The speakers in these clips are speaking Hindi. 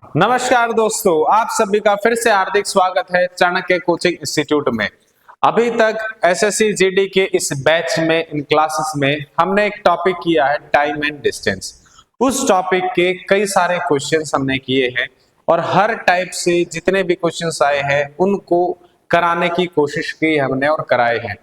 नमस्कार दोस्तों, आप सभी का फिर से हार्दिक स्वागत है चाणक्य कोचिंग इंस्टीट्यूट में। अभी तक एसएससी जीडी के इस बैच में इन क्लासेस में हमने एक टॉपिक किया है टाइम एंड डिस्टेंस। उस टॉपिक के कई सारे क्वेश्चंस हमने किए हैं और हर टाइप से जितने भी क्वेश्चंस आए हैं उनको कराने की कोशिश की हमने और कराए हैं।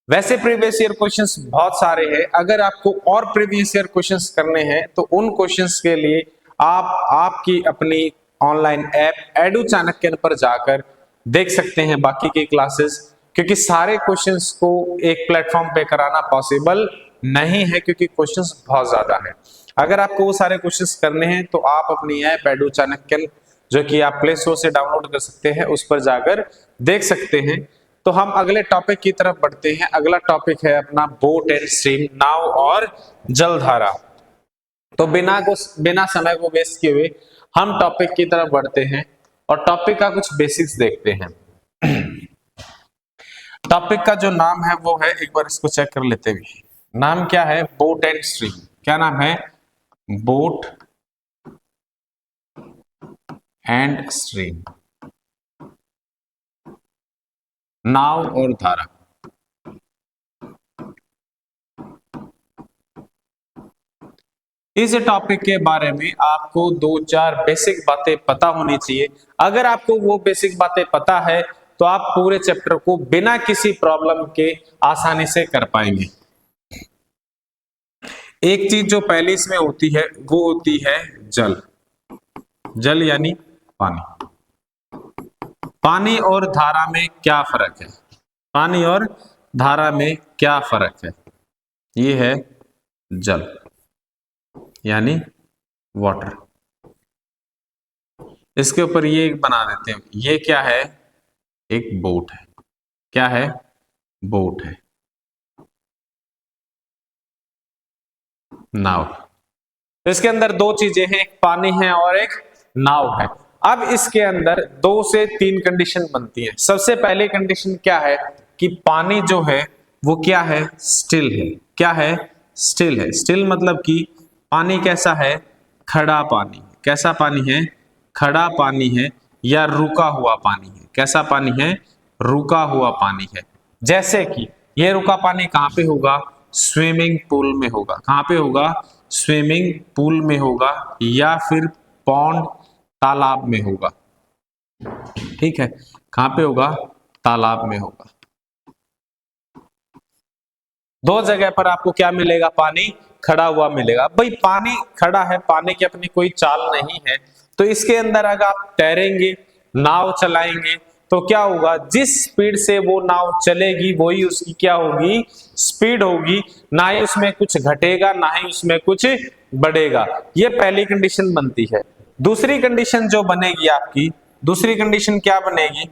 वैसे प्रीवियस ईयर क्वेश्चंस बहुत सारे हैं। अगर आपको और प्रीवियस ईयर क्वेश्चंस करने हैं तो उन क्वेश्चंस के लिए आप आपकी अपनी ऑनलाइन ऐप एडू चाणक्य पर जाकर देख सकते हैं बाकी की क्लासेस, क्योंकि सारे क्वेश्चंस को एक प्लेटफॉर्म पे कराना पॉसिबल नहीं है क्योंकि क्वेश्चंस बहुत ज्यादा है। अगर आपको वो सारे क्वेश्चंस करने हैं तो आप अपनी ऐप एडू चाणक्य, जो कि आप प्ले स्टोर से डाउनलोड कर सकते हैं, उस पर जाकर देख सकते हैं। तो हम अगले टॉपिक की तरफ बढ़ते हैं। अगला टॉपिक है अपना बोट एंड स्ट्रीम, नाव और जलधारा। तो बिना समय को वेस्ट किए हुए हम टॉपिक की तरफ बढ़ते हैं और टॉपिक का कुछ बेसिक्स देखते हैं। टॉपिक का जो नाम है वो है, एक बार इसको चेक कर लेते हैं। नाम क्या है? Boat and stream. क्या नाम है? बोट एंड स्ट्रीम, नाव और धारा। इस टॉपिक के बारे में आपको दो चार बेसिक बातें पता होनी चाहिए। अगर आपको वो बेसिक बातें पता है तो आप पूरे चैप्टर को बिना किसी प्रॉब्लम के आसानी से कर पाएंगे। एक चीज जो पहले इसमें होती है वो होती है जल। जल यानी पानी। पानी और धारा में क्या फर्क है? पानी और धारा में क्या फर्क है? ये है जल यानी वाटर। इसके ऊपर ये बना देते हैं। ये क्या है? एक बोट है। क्या है? बोट है। नाव। तो इसके अंदर दो चीजें हैं, एक पानी है और एक नाव है। अब इसके अंदर 2 से 3 कंडीशन बनती है। सबसे पहली कंडीशन क्या है कि पानी जो है वो क्या है? स्टिल है। क्या है? स्टिल है। स्टिल मतलब कि पानी कैसा है? खड़ा पानी। कैसा पानी है? खड़ा पानी है या रुका हुआ पानी है। कैसा पानी है? रुका हुआ पानी है। जैसे कि ये रुका पानी कहां पे होगा? स्विमिंग पूल में होगा। कहां पे होगा? स्विमिंग पूल में होगा या फिर पॉन्ड, तालाब में होगा। ठीक है, कहां पे होगा? तालाब में होगा। दो जगह पर आपको क्या मिलेगा? पानी खड़ा हुआ मिलेगा। भाई पानी खड़ा है, पानी की अपनी कोई चाल नहीं है, तो इसके अंदर अगर आप तैरेंगे, नाव चलाएंगे तो क्या होगा? जिस स्पीड से वो नाव चलेगी वही उसकी क्या होगी? स्पीड होगी। ना ही उसमें कुछ घटेगा ना ही उसमें कुछ बढ़ेगा। ये पहली कंडीशन बनती है। दूसरी कंडीशन जो बनेगी आपकी, दूसरी कंडीशन क्या बनेगी?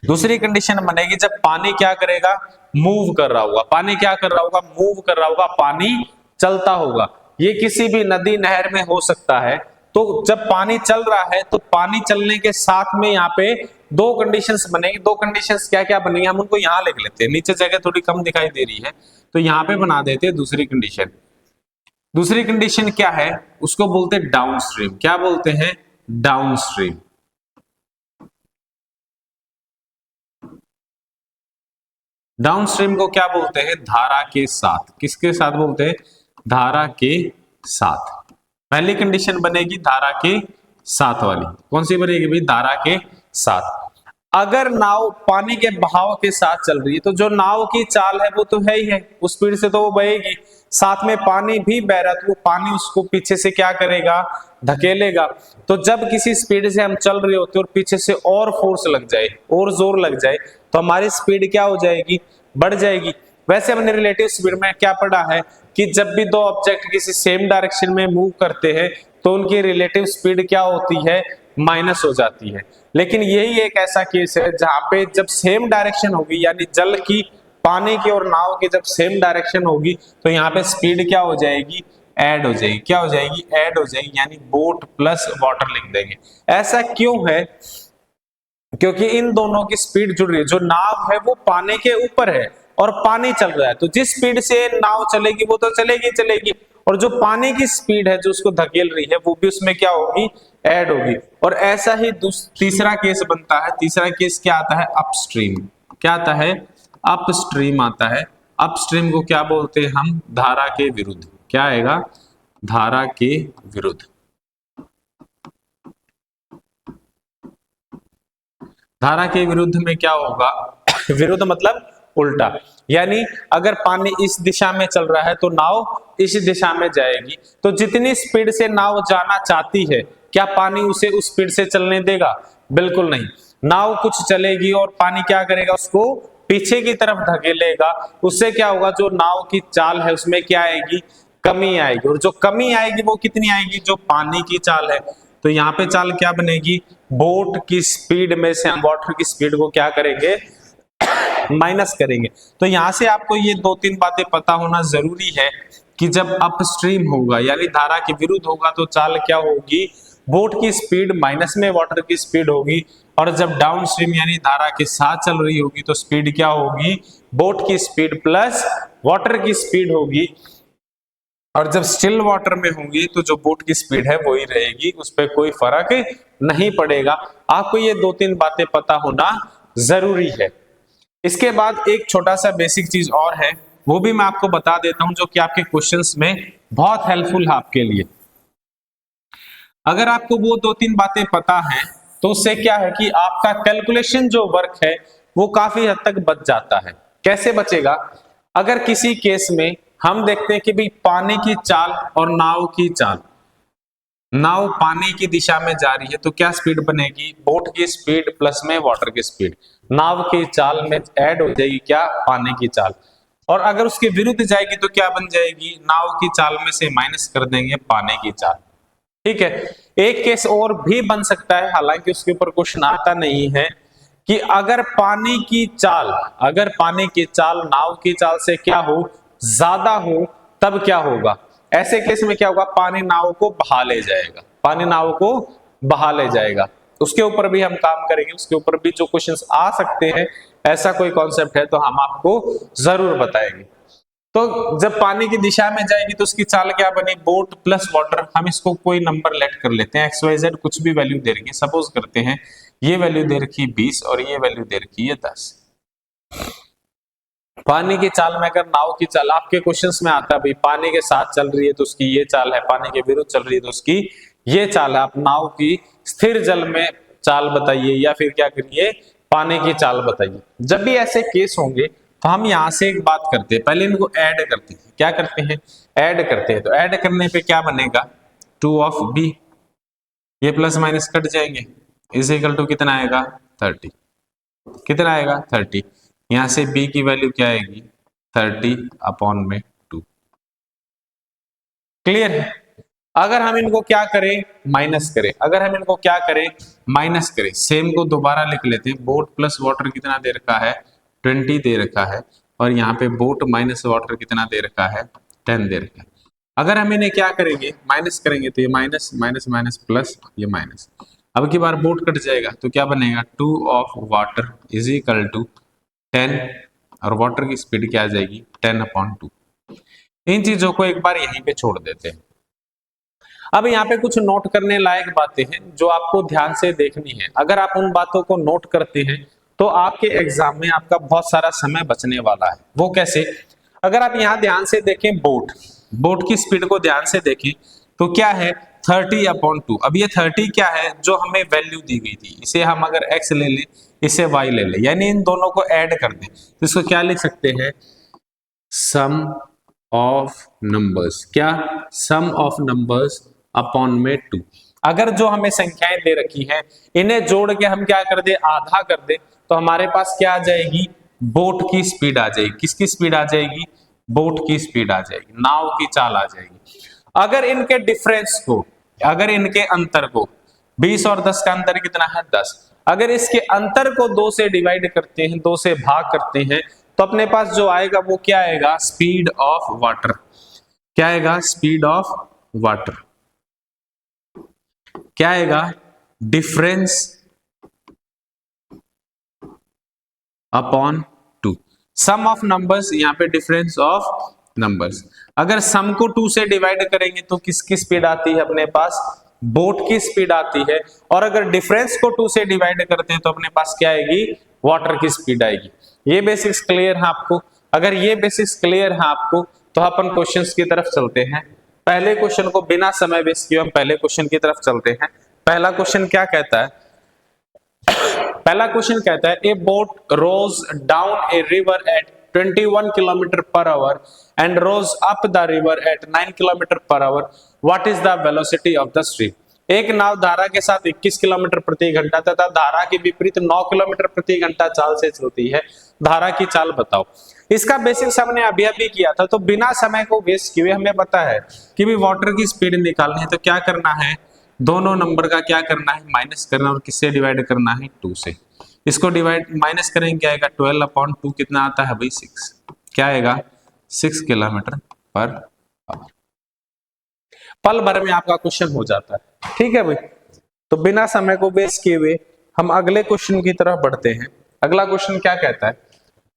दूसरी कंडीशन बनेगी जब पानी क्या करेगा? मूव कर रहा होगा। पानी क्या कर रहा होगा? मूव कर रहा होगा। पानी चलता होगा। ये किसी भी नदी नहर में हो सकता है। तो जब पानी चल रहा है तो पानी चलने के साथ में यहाँ पे दो कंडीशंस बनेगी। दो कंडीशंस क्या क्या बनेगी हम उनको यहाँ लिख लेते हैं। नीचे जगह थोड़ी कम दिखाई दे रही है तो यहाँ पे बना देते हैं दूसरी कंडीशन। दूसरी कंडीशन क्या है? उसको बोलते हैं डाउन स्ट्रीम। क्या बोलते हैं? Down stream. डाउन स्ट्रीम को क्या बोलते हैं? धारा के साथ। किसके साथ बोलते हैं? धारा के साथ। पहली कंडीशन बनेगी धारा के साथ वाली। कौन सी बनेगी भाई? धारा के साथ। अगर नाव पानी के बहाव के साथ चल रही है तो जो नाव की चाल है वो तो है ही है, उस स्पीड से तो वो बहेगी। साथ में पानी भी बह रहा है तो वो पानी उसको पीछे से क्या करेगा? धकेलेगा। तो जब किसी स्पीड से हम चल रहे होते हैं और पीछे से और फोर्स लग जाए और जोर लग जाए तो हमारी स्पीड क्या हो जाएगी? बढ़ जाएगी। वैसे हमने रिलेटिव स्पीड में क्या पढ़ा है कि जब भी दो ऑब्जेक्ट किसी सेम डायरेक्शन में मूव करते हैं तो उनकी रिलेटिव स्पीड क्या होती है? माइनस हो जाती है। लेकिन यही एक ऐसा केस है जहां पे जब सेम डायरेक्शन होगी, यानी जल की, पानी की और नाव की जब सेम डायरेक्शन होगी तो यहाँ पे स्पीड क्या हो जाएगी? ऐड हो जाएगी। क्या हो जाएगी? ऐड हो जाएगी, यानी बोट प्लस वाटर लिख देंगे। ऐसा क्यों है? क्योंकि इन दोनों की स्पीड जुड़ रही है। जो नाव है वो पानी के ऊपर है और पानी चल रहा है, तो जिस स्पीड से नाव चलेगी वो तो चलेगी चलेगी, और जो पानी की स्पीड है जो उसको धकेल रही है वो भी उसमें क्या होगी, ऐड होगी। और ऐसा ही तीसरा केस बनता है। तीसरा केस क्या आता है, अपस्ट्रीम। क्या आता है, अपस्ट्रीम आता है। अपस्ट्रीम को क्या बोलते हैं हम, धारा के विरुद्ध। क्या आएगा, धारा के विरुद्ध। धारा के विरुद्ध में क्या होगा, विरुद्ध मतलब उल्टा, यानी अगर पानी इस दिशा में चल रहा है तो नाव इस दिशा में जाएगी। तो जितनी स्पीड से नाव जाना चाहती है, क्या पानी उसे उस स्पीड से चलने देगा, बिल्कुल नहीं। नाव कुछ चलेगी और पानी क्या करेगा, उसको पीछे की तरफ धकेलेगा। उससे क्या होगा, जो नाव की चाल है उसमें क्या आएगी, कमी आएगी। और जो कमी आएगी वो कितनी आएगी, जो पानी की चाल है। तो यहाँ पे चाल क्या बनेगी, बोट की स्पीड में से हम वाटर की स्पीड को क्या करेंगे, माइनस करेंगे। तो यहां से आपको ये दो तीन बातें पता होना जरूरी है कि जब अपस्ट्रीम होगा यानी धारा के विरुद्ध होगा तो चाल क्या होगी, बोट की स्पीड माइनस में वाटर की स्पीड होगी। और जब डाउन स्ट्रीम यानी धारा के साथ चल रही होगी तो स्पीड क्या होगी, बोट की स्पीड प्लस वाटर की स्पीड होगी। और जब स्टिल वाटर में होंगी तो जो बोट की स्पीड है वही रहेगी, उस पर कोई फर्क नहीं पड़ेगा। आपको ये दो तीन बातें पता होना जरूरी है। इसके बाद एक छोटा सा बेसिक चीज और है, वो भी मैं आपको बता देता हूं, जो कि आपके क्वेश्चंस में बहुत हेल्पफुल है आपके लिए। अगर आपको वो दो तीन बातें पता है तो उससे क्या है कि आपका कैलकुलेशन जो वर्क है वो काफी हद तक बच जाता है। कैसे बचेगा, अगर किसी केस में हम देखते हैं कि भाई पानी की चाल और नाव की चाल, नाव पानी की दिशा में जा रही है तो क्या स्पीड बनेगी, बोट की स्पीड प्लस में वाटर की स्पीड, नाव की चाल में ऐड हो जाएगी क्या, पानी की चाल। और अगर उसके विरुद्ध जाएगी तो क्या बन जाएगी, नाव की चाल में से माइनस कर देंगे पानी की चाल। ठीक है। एक केस और भी बन सकता है, हालांकि उसके ऊपर क्वेश्चन आता नहीं है, कि अगर पानी की चाल, अगर पानी की चाल नाव की चाल से क्या हो, ज्यादा हो, तब क्या होगा। ऐसे केस में क्या होगा, पानी नाव को बहा ले जाएगा, पानी नाव को बहा ले जाएगा। उसके ऊपर भी हम काम करेंगे, उसके ऊपर भी जो क्वेश्चंस आ सकते हैं, ऐसा कोई कॉन्सेप्ट है तो हम आपको जरूर बताएंगे। तो जब पानी की दिशा में जाएगी तो उसकी चाल क्या बनी, बोट प्लस वाटर। हम इसको कोई नंबर लेट कर लेते हैं, XYZ कुछ भी वैल्यू दे रखी है। सपोज करते हैं ये वैल्यू दे रखी 20 और ये वैल्यू दे रखी है 10। पानी की चाल में अगर नाव की चाल, आपके क्वेश्चंस में आता है भाई पानी के साथ चल रही है तो उसकी ये चाल है, पानी के विरुद्ध चल रही है तो उसकी ये चाल है। आप नाव की स्थिर जल में चाल बताइए या फिर क्या करिए, पानी की चाल बताइए। जब भी ऐसे केस होंगे तो हम यहां से एक बात करते हैं, पहले इनको ऐड करते हैं। क्या करते हैं, ऐड करते हैं। तो ऐड करने पे क्या बनेगा, 2 ऑफ b, ये प्लस माइनस कट जाएंगे, इज इक्वल टू कितना आएगा 30। कितना आएगा 30। यहां से b की वैल्यू क्या आएगी 30 अपॉन में 2। क्लियर है। अगर हम इनको क्या करें, माइनस करें, अगर हम इनको क्या करें, माइनस करें, सेम को दोबारा लिख लेते हैं। बोट प्लस वाटर कितना दे रखा है 20 दे रखा है, और यहाँ पे बोट माइनस वाटर कितना दे रखा है 10 दे रखा है। अगर हम इन्हें क्या करेंगे, माइनस करेंगे तो ये माइनस माइनस माइनस प्लस, ये माइनस। अब की बार बोट कट जाएगा तो क्या बनेगा, 2 of water is equal to 10, और वाटर की स्पीड क्या आ जाएगी 10 अपॉन 2। इन चीजों को एक बार यहीं पे छोड़ देते हैं। अब यहाँ पे कुछ नोट करने लायक बातें हैं जो आपको ध्यान से देखनी है। अगर आप उन बातों को नोट करते हैं तो आपके एग्जाम में आपका बहुत सारा समय बचने वाला है। वो कैसे, अगर आप यहाँ ध्यान से देखें, बोट, बोट की स्पीड को ध्यान से देखें तो क्या है 30 अपॉन 2। अब ये 30 क्या है, जो हमें वैल्यू दी गई थी, इसे हम अगर x ले लें, इसे y ले लें, यानी इन दोनों को ऐड कर दें तो इसको क्या लिख सकते हैं, सम ऑफ नंबर्स। क्या, सम ऑफ नंबर्स अपॉन में 2। अगर जो हमें संख्याएं दे रखी हैं इन्हें जोड़ के हम क्या कर दे, आधा कर दे, तो हमारे पास क्या आ जाएगी, बोट की स्पीड आ जाएगी। किसकी स्पीड आ जाएगी, बोट की स्पीड आ जाएगी, नाव की चाल आ जाएगी। अगर इनके डिफरेंस को, अगर इनके अंतर को, 20 और 10 का अंतर कितना है 10, अगर इसके अंतर को 2 से डिवाइड करते हैं, 2 से भाग करते हैं, तो अपने पास जो आएगा वो क्या आएगा, स्पीड ऑफ वाटर। क्या आएगा, स्पीड ऑफ वाटर। क्या आएगा, difference upon 2। Sum of numbers, यहां पे डिफरेंस ऑफ नंबर्स। अगर सम को 2 से डिवाइड करेंगे तो किसकी स्पीड आती है अपने पास, बोट की स्पीड आती है। और अगर डिफरेंस को 2 से डिवाइड करते हैं तो अपने पास क्या आएगी, वाटर की स्पीड आएगी। ये बेसिक्स क्लियर है आपको? अगर ये बेसिक्स क्लियर है आपको तो अपन क्वेश्चंस की तरफ चलते हैं। पहले क्वेश्चन को बिना समय वेस्ट किए हम पहले क्वेश्चन की तरफ चलते हैं। पहला क्वेश्चन क्या कहता है, पहला क्वेश्चन कहता है a boat rows down a river at 21 kilometre per hour and rows up the river at 9 kilometre per hour, what is the velocity of the stream. एक नाव धारा के साथ 21 किलोमीटर प्रति घंटा तथा धारा के विपरीत 9 किलोमीटर प्रति घंटा चाल से चलती है, धारा की चाल बताओ। इसका बेसिक्स हमने अभी अभी किया था, तो बिना समय को वेस्ट किए हमें पता है कि भी वाटर की स्पीड निकालनी है तो क्या करना है, दोनों नंबर का क्या करना है, माइनस करना, और किससे डिवाइड करना है, 2 से। इसको डिवाइड माइनस करेंगे क्या आएगा, 12/2 कितना आता है भाई, 6। क्या आएगा, 6 किलोमीटर पर आवर। पल भर में आपका क्वेश्चन हो जाता है, ठीक है भाई। तो बिना समय को वेस्ट किए हुए हम अगले क्वेश्चन की तरफ बढ़ते हैं। अगला क्वेश्चन क्या कहता है,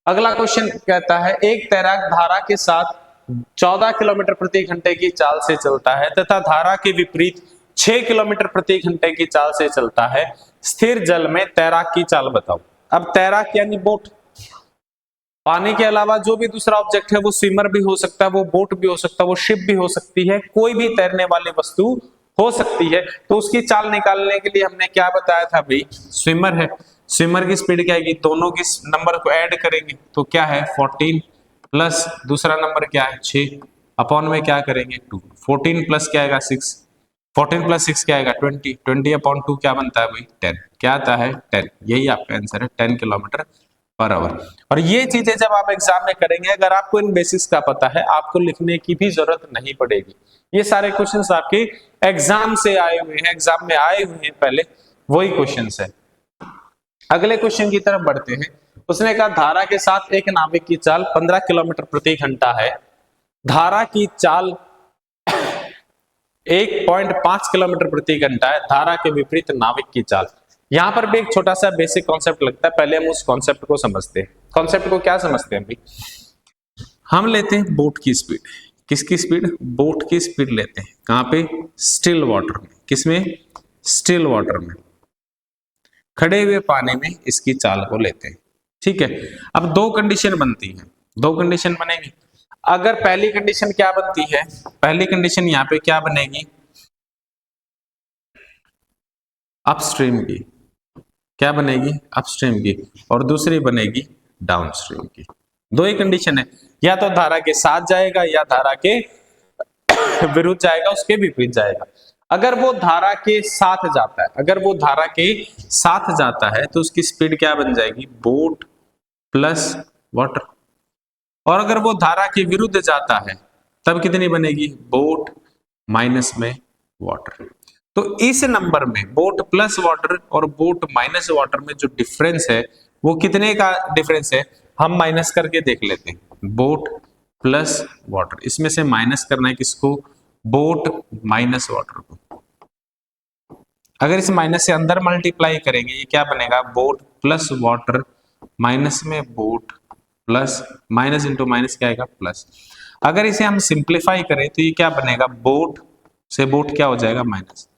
अगला क्वेश्चन कहता है एक तैराक धारा के साथ 14 किलोमीटर प्रति घंटे की चाल से चलता है तथा धारा के विपरीत 6 किलोमीटर प्रति घंटे की चाल से चलता है, स्थिर जल में तैराक की चाल बताओ। अब तैराक यानी बोट, पानी के अलावा जो भी दूसरा ऑब्जेक्ट है वो स्विमर भी हो सकता है, वो बोट भी हो सकता है, वो शिप भी हो सकती है, कोई भी तैरने वाली वस्तु हो सकती है। तो उसकी चाल निकालने के लिए हमने क्या बताया था भाई, स्विमर है। स्विमर की स्पीड क्या आएगी, दोनों की नंबर को ऐड करेंगे तो क्या है 14 प्लस दूसरा नंबर क्या है 6 अपॉन में क्या करेंगे 2, 14 प्लस क्या आएगा 6, 14 प्लस 6 क्या आएगा 20, 20/2 क्या बनता है भाई 10, क्या आता है 10। यही आपका आंसर है 10 किलोमीटर पर आवर। और ये चीजें जब आप एग्जाम में करेंगे, अगर आपको इन बेसिक्स का पता है आपको लिखने की भी जरूरत नहीं पड़ेगी। ये सारे क्वेश्चंस आपके एग्जाम से आए हुए हैं, एग्जाम में आए हुए हैं पहले, वही क्वेश्चंस है। अगले क्वेश्चन की तरफ बढ़ते हैं। उसने कहा धारा के साथ एक नाविक की चाल 15 किलोमीटर प्रति घंटा है, धारा की चाल 1.5 किलोमीटर प्रति घंटा है, धारा के विपरीत नाविक की चाल। यहां पर भी एक छोटा सा बेसिक कॉन्सेप्ट लगता है, पहले हम उस कॉन्सेप्ट को समझते हैं। कॉन्सेप्ट को क्या समझते हैं भाई, हम लेते हैं बोट की स्पीड, किसकी स्पीड, बोट की स्पीड लेते हैं, कहां पे, स्टिल वाटर में, किसमें, स्टिल वाटर में, खड़े हुए पानी में इसकी चाल को लेते हैं, ठीक है। अब दो कंडीशन बनती है, दो कंडीशन बनेगी। अगर पहली कंडीशन क्या बनती है, पहली कंडीशन यहाँ पे क्या बनेगी, अपस्ट्रीम की, क्या बनेगी, अपस्ट्रीम की, और दूसरी बनेगी डाउनस्ट्रीम की। दो ही कंडीशन है, या तो धारा के साथ जाएगा या धारा के विरुद्ध जाएगा, उसके विपरीत जाएगा। अगर वो धारा के साथ जाता है, अगर वो धारा के साथ जाता है तो उसकी स्पीड क्या बन जाएगी, बोट प्लस वाटर। और अगर वो धारा के विरुद्ध जाता है तब कितनी बनेगी, बोट माइनस में वाटर। तो इस नंबर में बोट प्लस वाटर और बोट माइनस वाटर में जो डिफरेंस है वो कितने का डिफरेंस है, हम माइनस करके देख लेते हैं। बोट प्लस वाटर, इसमें से माइनस करना है किसको, बोट माइनस वाटर को। अगर इस माइनस से अंदर मल्टीप्लाई करेंगे ये क्या बनेगा, बोट प्लस वाटर माइनस में boat plus, minus into minus क्या आएगा, प्लस। अगर इसे हम सिंप्लीफाई करें तो ये क्या बनेगा, बोट से बोट क्या हो जाएगा, माइनस,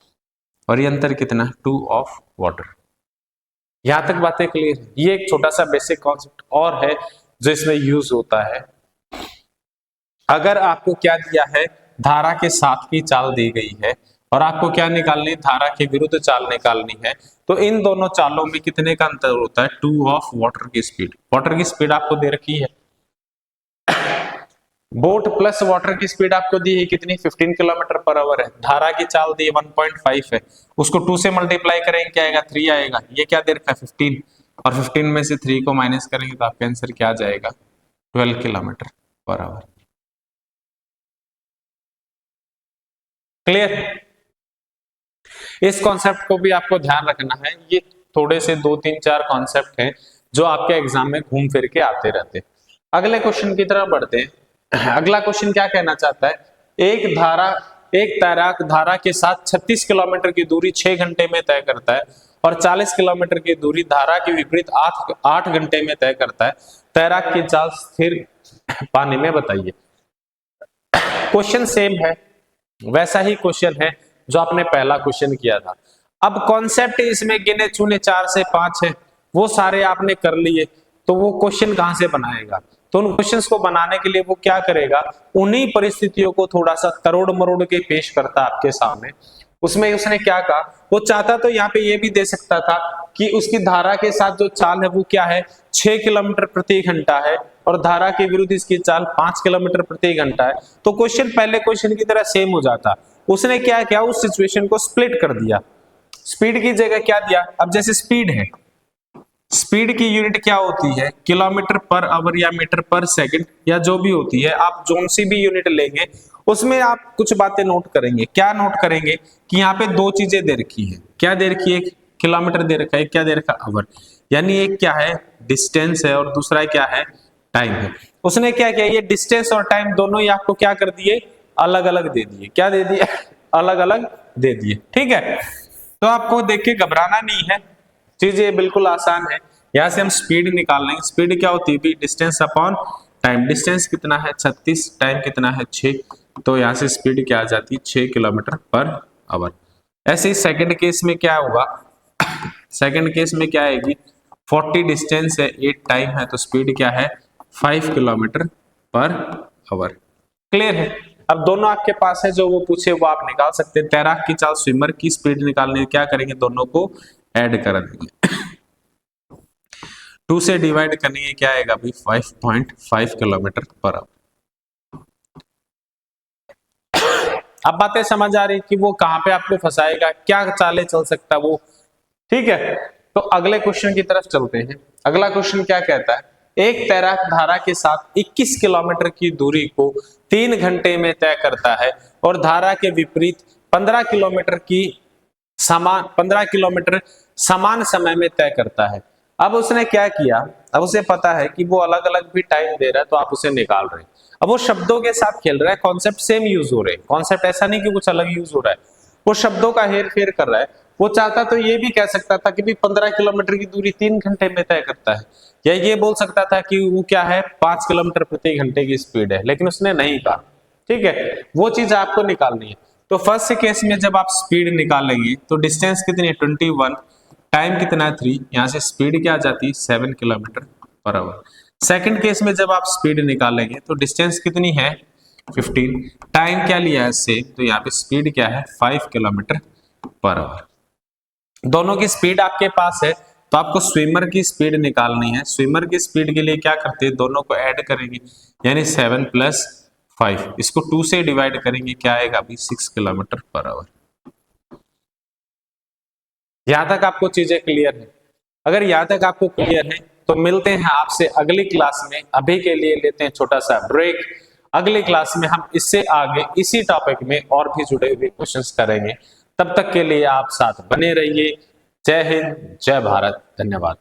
और ये अंतर कितना, 2 ऑफ वाटर। यहां तक बातें क्लियर। ये एक छोटा सा बेसिक कॉन्सेप्ट और है जो इसमें यूज होता है। अगर आपको क्या दिया है, धारा के साथ की चाल दी गई है और आपको क्या निकालनी है, धारा के विरुद्ध चाल निकालनी है, तो इन दोनों चालों में कितने का अंतर होता है, 2 ऑफ वाटर की स्पीड। वाटर की स्पीड आपको दे रखी है, बोट प्लस वाटर की स्पीड आपको दी है कितनी, 15 किलोमीटर पर आवर है। धारा की चाल दी 1.5 है, उसको 2 से मल्टीप्लाई करेंगे क्या आएगा, 3 आएगा। ये क्या दे रखा है, 15, और 15 में से 3 को माइनस करेंगे तो आपका आंसर क्या आ जाएगा, 12 किलोमीटर पर आवर। क्लियर। इस कॉन्सेप्ट को भी आपको ध्यान रखना है। ये थोड़े से 2-3-4 कॉन्सेप्ट हैं जो आपके एग्जाम में घूम फिर के आते रहते हैं। अगले क्वेश्चन की तरफ बढ़ते हैं। अगला क्वेश्चन क्या कहना चाहता है, एक तैराक धारा के साथ 36 किलोमीटर की दूरी 6 घंटे में तय करता है और 40 किलोमीटर की दूरी धारा के विपरीत 8 घंटे में तय करता है। तैराक की चाल स्थिर पानी में बताइए। क्वेश्चन सेम है, वैसा ही क्वेश्चन है जो आपने पहला क्वेश्चन किया था। अब कॉन्सेप्ट इसमें गिने चुने 4 से 5 है, वो सारे आपने कर लिए, तो वो क्वेश्चन कहां से बनाएगा? तो उन क्वेश्चंस को बनाने के लिए वो क्या करेगा, उन्हीं परिस्थितियों को थोड़ा सा तरोड़ मरोड़ के पेश करता आपके सामने। उसमें उसने क्या कहा, वो चाहता तो यहाँ पे ये भी दे सकता था कि उसकी धारा के साथ जो चाल है वो क्या है, 6 किलोमीटर प्रति घंटा है, और धारा के विरुद्ध इसकी चाल 5 किलोमीटर प्रति घंटा है, तो क्वेश्चन पहले क्वेश्चन की तरह सेम हो जाता। उसने क्या किया, उस सिचुएशन को स्प्लिट कर दिया, स्पीड की जगह क्या दिया, अब जैसे स्पीड है, स्पीड की यूनिट क्या होती है, किलोमीटर पर आवर या मीटर पर सेकंड या जो भी होती है, आप जोन सी भी यूनिट लेंगे उसमें आप कुछ बातें नोट करेंगे। क्या नोट करेंगे कि यहाँ पे दो चीजें दे रखी है, क्या दे रखी है, किलोमीटर दे रखा है, क्या दे रखा है, आवर, यानी एक क्या है डिस्टेंस है और दूसरा क्या है टाइम है। उसने क्या किया, ये डिस्टेंस और टाइम दोनों ही आपको क्या कर दिए, अलग अलग दे दिए, क्या दे दिए, अलग अलग दे दिए, ठीक है। तो आपको देख के घबराना नहीं है, चीजें बिल्कुल आसान है। यहां से हम स्पीड निकाल लेंगे, स्पीड क्या होती है, डिस्टेंस अपॉन टाइम, डिस्टेंस कितना है 36, टाइम कितना है 6, तो यहाँ से स्पीड क्या आ जाती है 6 किलोमीटर पर आवर। ऐसे ही सेकंड केस में क्या होगा, सेकंड केस में क्या आएगी, 40 डिस्टेंस है, 8 टाइम है, तो स्पीड क्या है 5 किलोमीटर पर आवर। क्लियर है। अब दोनों आपके पास है, जो वो पूछे वो आप निकाल सकते हैं। तैराक की चाल स्विमर की स्पीड निकालने क्या करेंगे, दोनों को ऐड कर देंगे, 2 से डिवाइड करेंगे, क्या आएगा भाई 5.5 किलोमीटर पर आवर। अब बातें समझ आ रही कि वो कहां पे आपको फंसाएगा, क्या चाले चल सकता वो, ठीक है। तो अगले क्वेश्चन की तरफ चलते हैं। अगला क्वेश्चन क्या कहता है, एक तैराक धारा के साथ 21 किलोमीटर की दूरी को 3 घंटे में तय करता है और धारा के विपरीत 15 किलोमीटर समान समय में तय करता है। अब उसने क्या किया, अब उसे पता है कि वो अलग अलग भी टाइम दे रहा है, तो आप उसे निकाल रहे हैं। अब वो शब्दों के साथ खेल रहा है, कॉन्सेप्ट सेम यूज हो रहे हैं, कॉन्सेप्ट ऐसा नहीं कि कुछ अलग यूज हो रहा है, वो शब्दों का हेर फेर कर रहा है। वो चाहता तो ये भी कह सकता था कि भी 15 किलोमीटर की दूरी 3 घंटे में तय करता है, या ये बोल सकता था कि वो क्या है 5 किलोमीटर प्रति घंटे की स्पीड है, लेकिन उसने नहीं कहा, ठीक है। वो चीज आपको निकालनी है। तो फर्स्ट केस में जब आप स्पीड निकालेंगे तो डिस्टेंस कितनी है 21, टाइम कितना है 3, यहाँ से स्पीड क्या आ जाती है 7 kilometre per our. Second case में जब आप स्पीड निकालेंगे तो डिस्टेंस कितनी है 15, टाइम क्या लिया है से, तो यहाँ पे स्पीड क्या है 5 किलोमीटर पर आवर। दोनों की स्पीड आपके पास है, तो आपको स्विमर की स्पीड निकालनी है। स्विमर की स्पीड के लिए क्या करते हैं, दोनों को ऐड करेंगे, यानी 7 + 5, इसको 2 से डिवाइड करेंगे, क्या आएगा अभी 6 किलोमीटर पर आवर। यहां तक आपको चीजें क्लियर है? अगर यहां तक आपको क्लियर है तो मिलते हैं आपसे अगली क्लास में। अभी के लिए लेते हैं छोटा सा ब्रेक, अगली क्लास में हम इससे आगे इसी टॉपिक में और भी जुड़े हुए क्वेश्चंस करेंगे। तब तक के लिए आप साथ बने रहिए। जय हिंद, जय भारत, धन्यवाद।